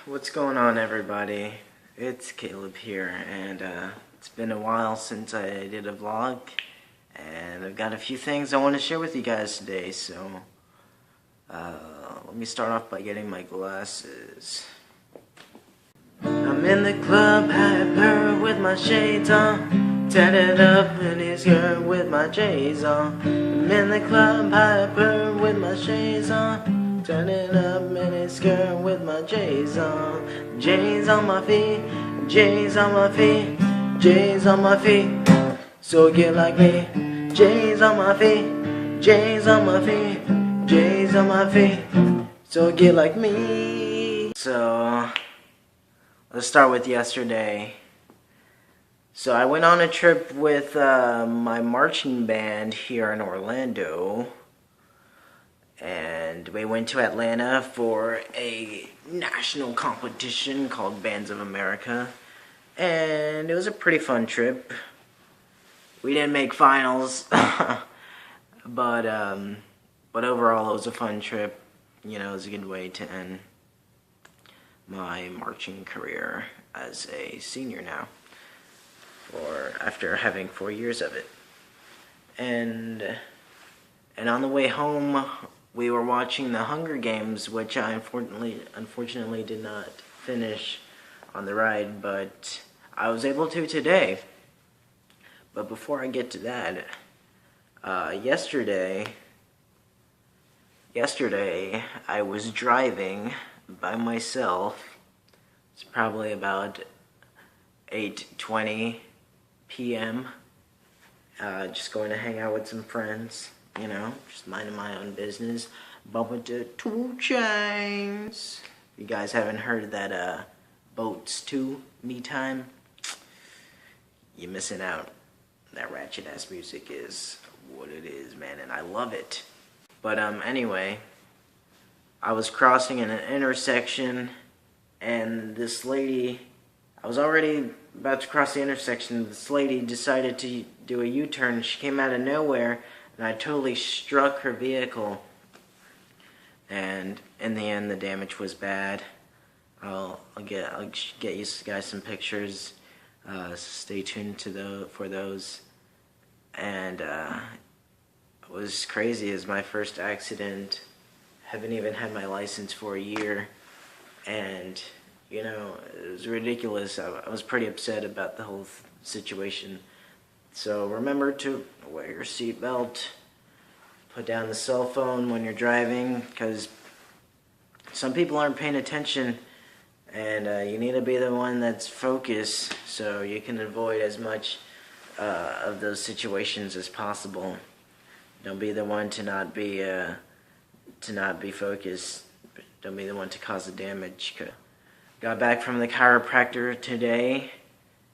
What's going on, everybody? It's Caleb here, and it's been a while since I did a vlog, and I've got a few things I want to share with you guys today, so let me start off by getting my glasses. I'm in the club, hyper with my shades on, tatted up in his skirt with my J's on. I'm in the club, hyper with my shades on, turning up in his skirt with my J's on. J's on my feet, J's on my feet, J's on my feet. So get like me. J's on my feet, J's on my feet, J's on my feet. So get like me. So let's start with yesterday. So I went on a trip with my marching band here in Orlando. And we went to Atlanta for a national competition called Bands of America. And it was a pretty fun trip. We didn't make finals, but overall it was a fun trip. You know, it was a good way to end my marching career as a senior now, after having 4 years of it. And on the way home, we were watching the Hunger Games, which I unfortunately did not finish on the ride, but I was able to today. But before I get to that, yesterday I was driving by myself. It's probably about 8:20 p.m. Just going to hang out with some friends. You know, just minding my own business, bumping to 2 Chainz. You guys haven't heard that Boats 2 Me Time? You're missing out. That ratchet ass music is what it is, man, and I love it. But anyway, I was crossing in an intersection, and this lady, I was already about to cross the intersection. This lady decided to do a U-turn. She came out of nowhere, and I totally struck her vehicle, and in the end the damage was bad. I'll get you guys some pictures. Stay tuned for those. And it was crazy. It was my first accident. Haven't even had my license for a year, and you know, it was ridiculous. I was pretty upset about the whole situation. So remember to wear your seatbelt, put down the cell phone when you're driving, because some people aren't paying attention, and you need to be the one that's focused so you can avoid as much of those situations as possible. Don't be the one to not be focused. Don't be the one to cause the damage. Got back from the chiropractor today,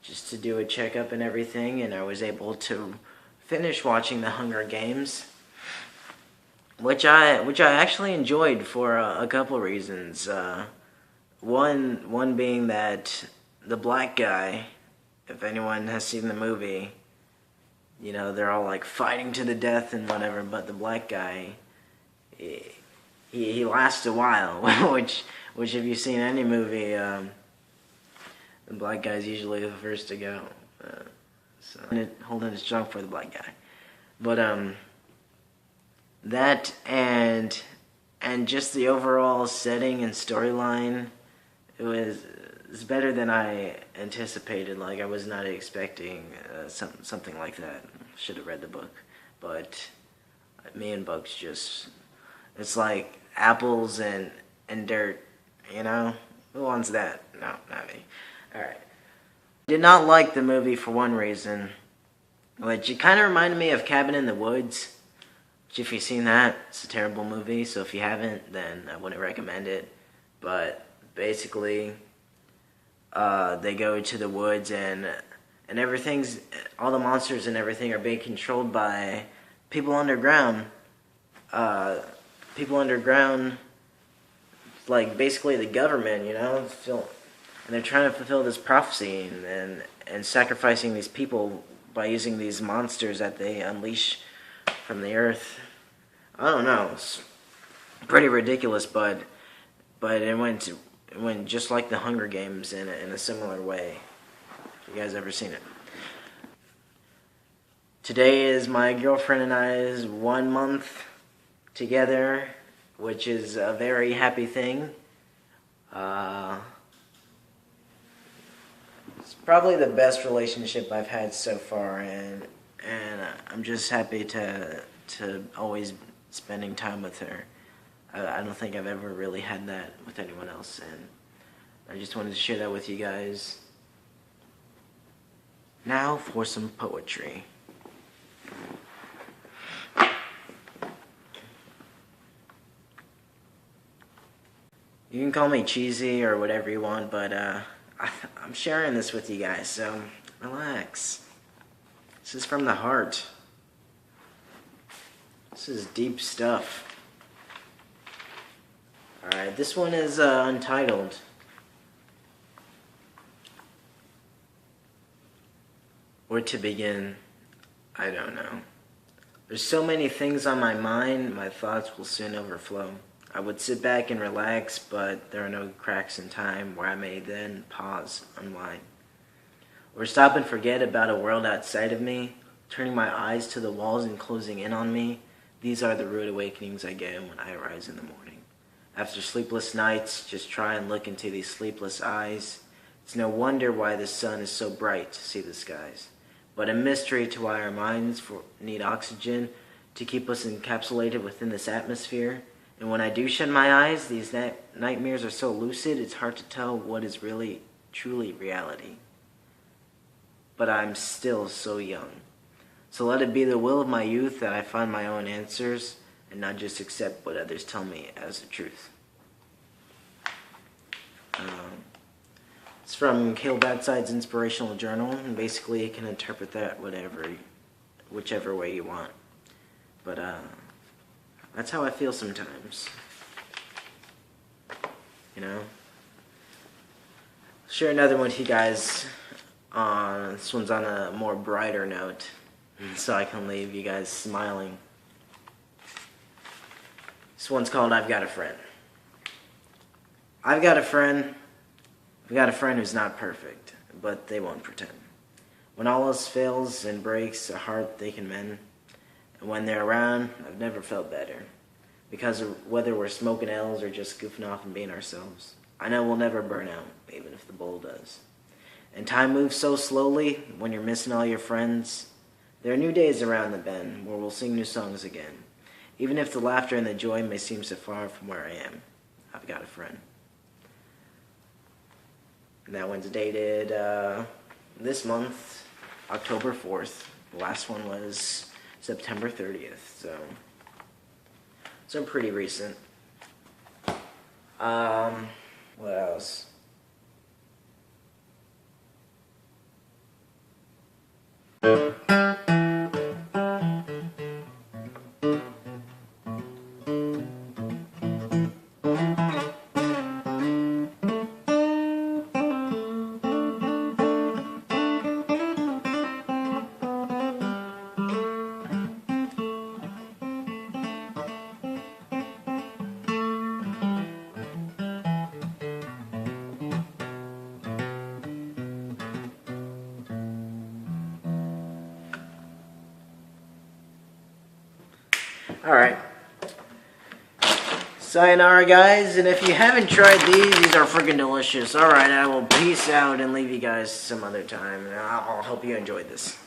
just to do a checkup and everything, and I was able to finish watching the Hunger Games, which I actually enjoyed for a couple of reasons. One being that the black guy, if anyone has seen the movie, you know, they're all like fighting to the death and whatever, but the black guy, he lasts a while, which if you've seen any movie, the black guy's usually the first to go. So holding his trunk for the black guy. But that and just the overall setting and storyline, it was better than I anticipated. Like, I was not expecting something like that. Should have read the book. But me and books just, it's like apples and dirt, you know? Who wants that? No, not me. Alright. Did not like the movie for one reason, which it kind of reminded me of Cabin in the Woods, which if you've seen that, it's a terrible movie, so if you haven't, then I wouldn't recommend it. But basically, they go to the woods, and everything's, all the monsters and everything are being controlled by people underground. People underground, like basically the government, you know? And they're trying to fulfill this prophecy and sacrificing these people by using these monsters that they unleash from the earth. I don't know. It's pretty ridiculous, but it when just like the Hunger Games in a similar way. If you guys ever seen it? Today is my girlfriend and I's 1 month together, which is a very happy thing. It's probably the best relationship I've had so far, and I'm just happy to always spending time with her. I don't think I've ever really had that with anyone else, and I just wanted to share that with you guys. Now for some poetry. You can call me cheesy or whatever you want, but I'm sharing this with you guys, so relax. This is from the heart. This is deep stuff. Alright, this one is untitled. Where to begin, I don't know. There's so many things on my mind, my thoughts will soon overflow. I would sit back and relax, but there are no cracks in time where I may then pause, unwind. Or stop and forget about a world outside of me, turning my eyes to the walls and closing in on me. These are the rude awakenings I get when I arise in the morning. After sleepless nights, just try and look into these sleepless eyes. It's no wonder why the sun is so bright to see the skies. But a mystery to why our minds need oxygen to keep us encapsulated within this atmosphere. And when I do shut my eyes, these nightmares are so lucid, it's hard to tell what is really, truly reality. But I'm still so young. So let it be the will of my youth that I find my own answers and not just accept what others tell me as the truth. It's from Cale Badside's Inspirational Journal, and basically you can interpret that whichever way you want. But that's how I feel sometimes. You know? I'll share another one with you guys. This one's on a more brighter note, so I can leave you guys smiling. This one's called I've Got a Friend. I've got a friend who's not perfect, but they won't pretend. When all else fails and breaks, a heart they can mend. And when they're around, I've never felt better. Because of whether we're smoking L's or just goofing off and being ourselves. I know we'll never burn out, even if the bowl does. And time moves so slowly when you're missing all your friends. There are new days around the bend where we'll sing new songs again. Even if the laughter and the joy may seem so far from where I am, I've got a friend. And that one's dated this month, October 4th. The last one was September 30th, so pretty recent. What else? Alright. Sayonara, guys, and if you haven't tried these are freaking delicious. Alright, I will peace out and leave you guys some other time. And I'll hope you enjoyed this.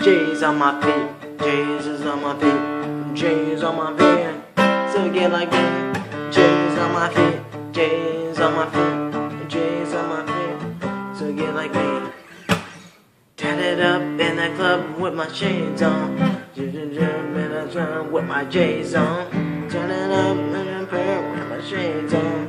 J's on my feet, J's is on my feet, J's on my feet, so get like that. J's on my feet, J's on my feet, J's on my feet, so get like me. Tatted up in the club with my shades on, with my J's on, turn it up in the pair with my shades on,